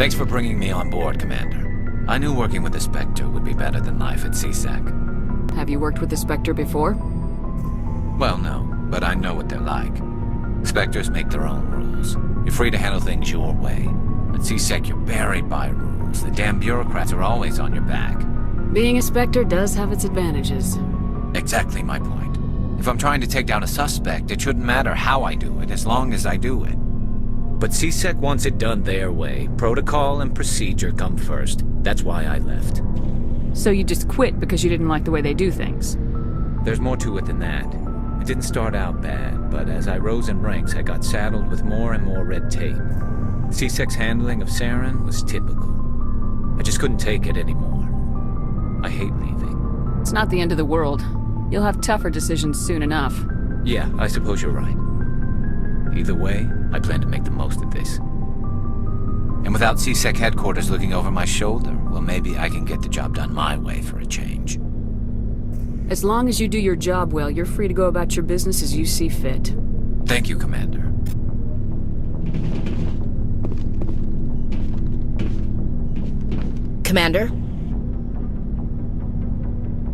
Thanks for bringing me on board, Commander. I knew working with the Spectre would be better than life at CSEC. Have you worked with the Spectre before? Well, no, but I know what they're like. Spectres make their own rules. You're free to handle things your way. At CSEC, you're buried by rules. The damn bureaucrats are always on your back. Being a Spectre does have its advantages. Exactly my point. If I'm trying to take down a suspect, it shouldn't matter how I do it, as long as I do it. But CSEC wants it done their way. Protocol and procedure come first. That's why I left. So you just quit because you didn't like the way they do things? There's more to it than that. It didn't start out bad, but as I rose in ranks, I got saddled with more and more red tape. CSEC's handling of Saren was typical. I just couldn't take it anymore. I hate leaving. It's not the end of the world. You'll have tougher decisions soon enough. Yeah, I suppose you're right. Either way, I plan to make the most of this. And without CSEC headquarters looking over my shoulder, well, maybe I can get the job done my way for a change. As long as you do your job well, you're free to go about your business as you see fit. Thank you, Commander. Commander?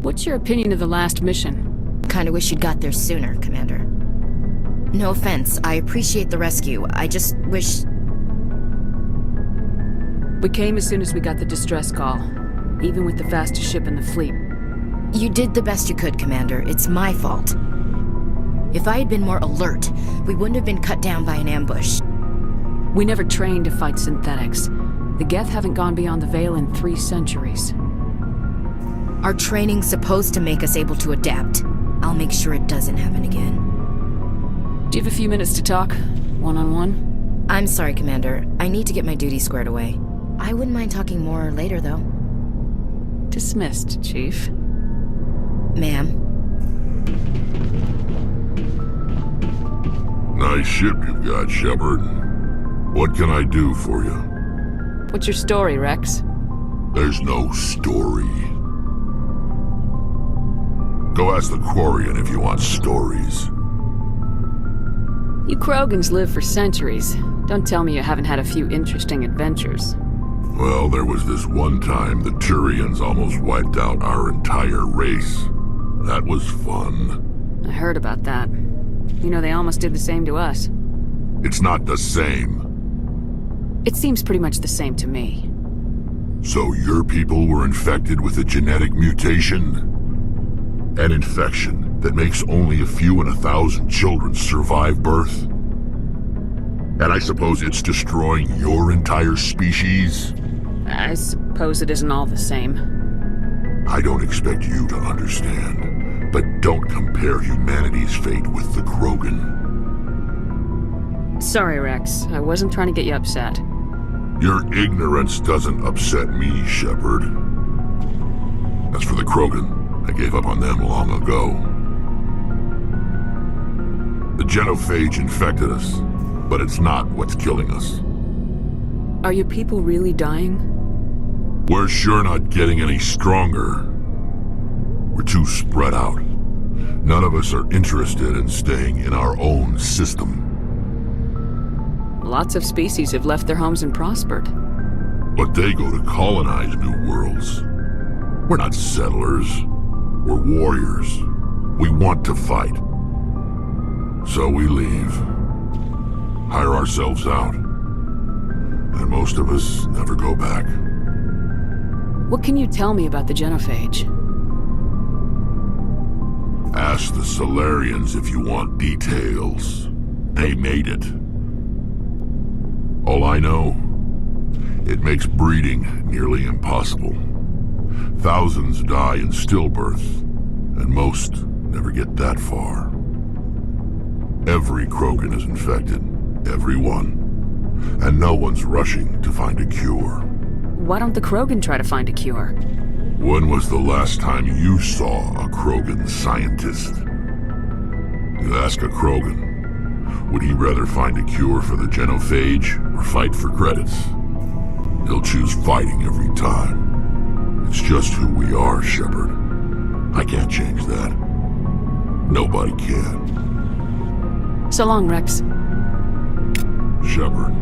What's your opinion of the last mission? Kinda wish you'd got there sooner, Commander. No offense, I appreciate the rescue. I just wish... We came as soon as we got the distress call, even with the fastest ship in the fleet. You did the best you could, Commander. It's my fault. If I had been more alert, we wouldn't have been cut down by an ambush. We never trained to fight synthetics. The Geth haven't gone beyond the Veil in 3 centuries. Our training's supposed to make us able to adapt. I'll make sure it doesn't happen again. Do you have a few minutes to talk? One-on-one? I'm sorry, Commander. I need to get my duty squared away. I wouldn't mind talking more later, though. Dismissed, Chief. Ma'am. Nice ship you've got, Shepard. What can I do for you? What's your story, Rex? There's no story. Go ask the Quarian if you want stories. You Krogans live for centuries. Don't tell me you haven't had a few interesting adventures. Well, there was this one time the Turians almost wiped out our entire race. That was fun. I heard about that. You know, they almost did the same to us. It's not the same. It seems pretty much the same to me. So your people were infected with a genetic mutation? An infection that makes only a few in 1,000 children survive birth? And I suppose it's destroying your entire species? I suppose it isn't all the same. I don't expect you to understand, but don't compare humanity's fate with the Krogan. Sorry, Rex. I wasn't trying to get you upset. Your ignorance doesn't upset me, Shepard. As for the Krogan, I gave up on them long ago. The genophage infected us, but it's not what's killing us. Are your people really dying? We're sure not getting any stronger. We're too spread out. None of us are interested in staying in our own system. Lots of species have left their homes and prospered. But they go to colonize new worlds. We're not settlers. We're warriors. We want to fight. So we leave. Hire ourselves out. And most of us never go back. What can you tell me about the genophage? Ask the Solarians if you want details. They made it. All I know, it makes breeding nearly impossible. Thousands die in stillbirth, and most never get that far. Every Krogan is infected, every one. And no one's rushing to find a cure. Why don't the Krogan try to find a cure? When was the last time you saw a Krogan scientist? You ask a Krogan, would he rather find a cure for the genophage or fight for credits? He'll choose fighting every time. It's just who we are, Shepard. I can't change that. Nobody can. So long, Rex. Shepard.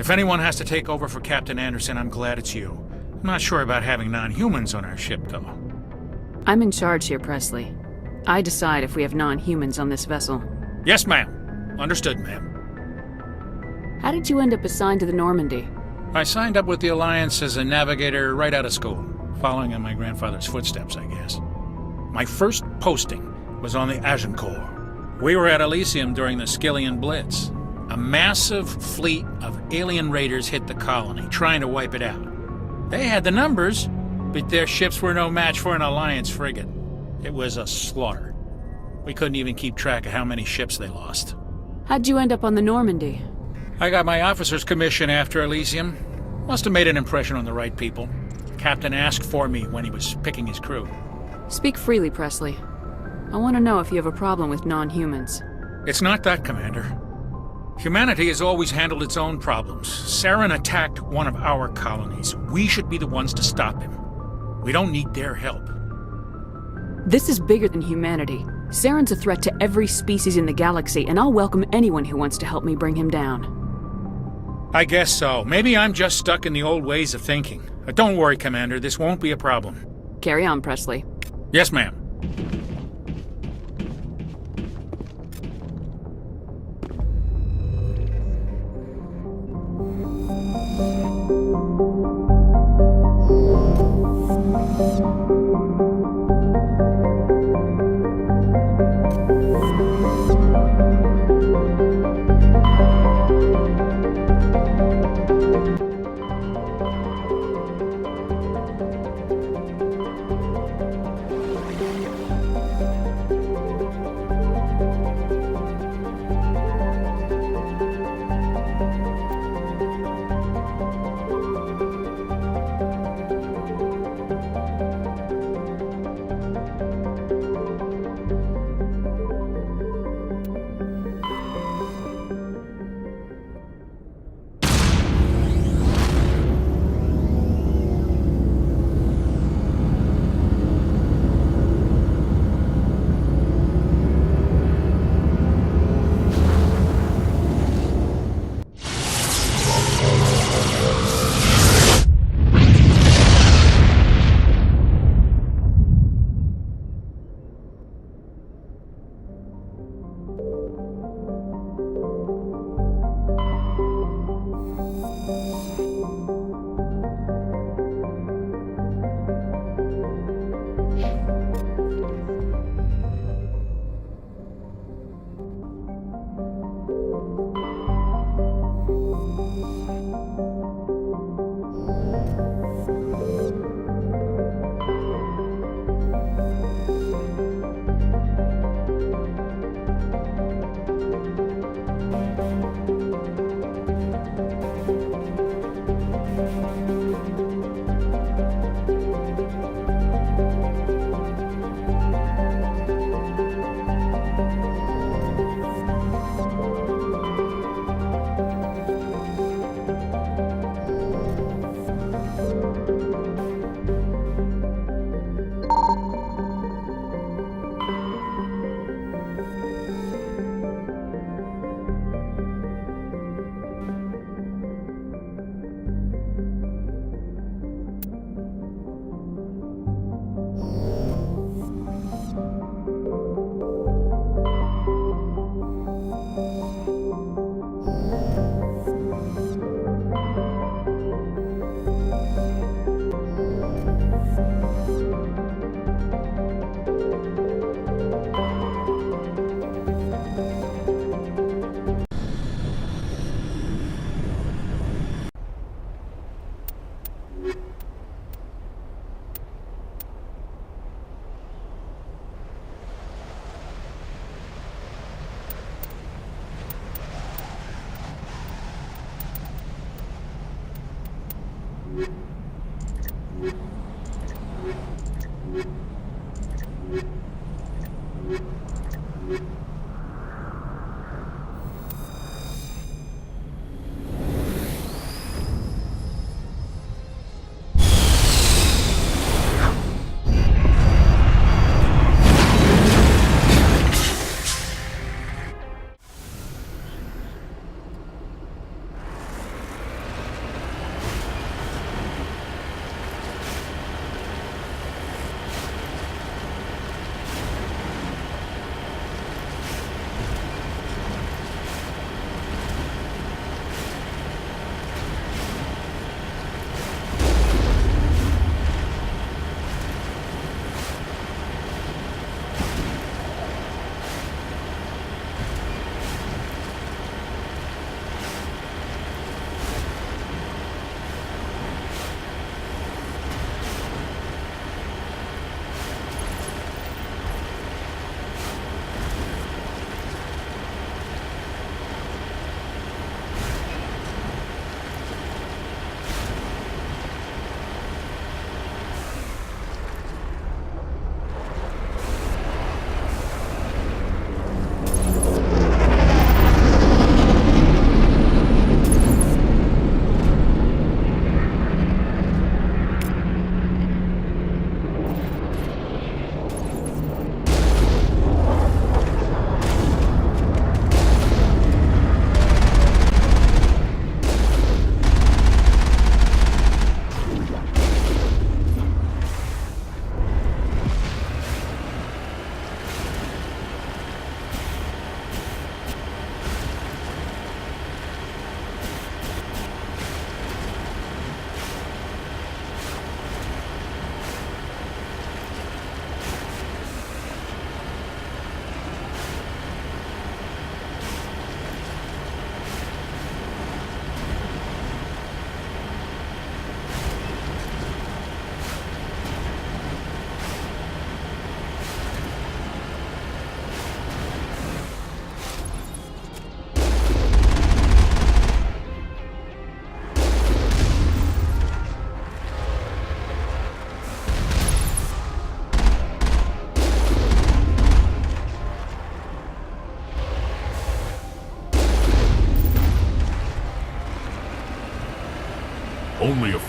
If anyone has to take over for Captain Anderson, I'm glad it's you. I'm not sure about having non-humans on our ship, though. I'm in charge here, Presley. I decide if we have non-humans on this vessel. Yes, ma'am. Understood, ma'am. How did you end up assigned to the Normandy? I signed up with the Alliance as a navigator right out of school, following in my grandfather's footsteps, I guess. My first posting was on the Agincourt. We were at Elysium during the Skillian Blitz. A massive fleet of alien raiders hit the colony, trying to wipe it out. They had the numbers, but their ships were no match for an Alliance frigate. It was a slaughter. We couldn't even keep track of how many ships they lost. How'd you end up on the Normandy? I got my officer's commission after Elysium. Must have made an impression on the right people. Captain asked for me when he was picking his crew. Speak freely, Presley. I want to know if you have a problem with non-humans. It's not that, Commander. Humanity has always handled its own problems. Saren attacked one of our colonies. We should be the ones to stop him. We don't need their help. This is bigger than humanity. Saren's a threat to every species in the galaxy, and I'll welcome anyone who wants to help me bring him down. I guess so. Maybe I'm just stuck in the old ways of thinking. But don't worry, Commander. This won't be a problem. Carry on, Presley. Yes, ma'am.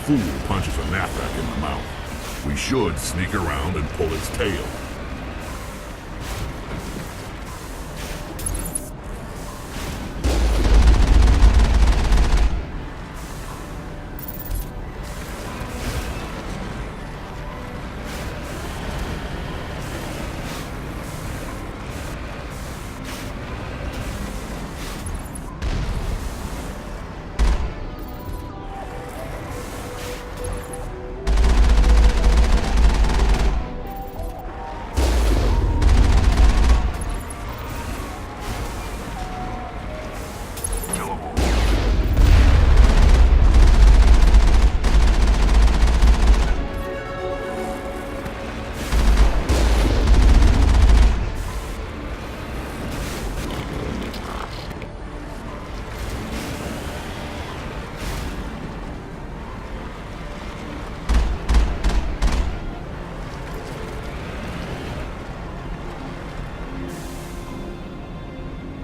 fool punches a knapsack in the mouth. We should sneak around and pull its tail.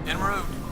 En route.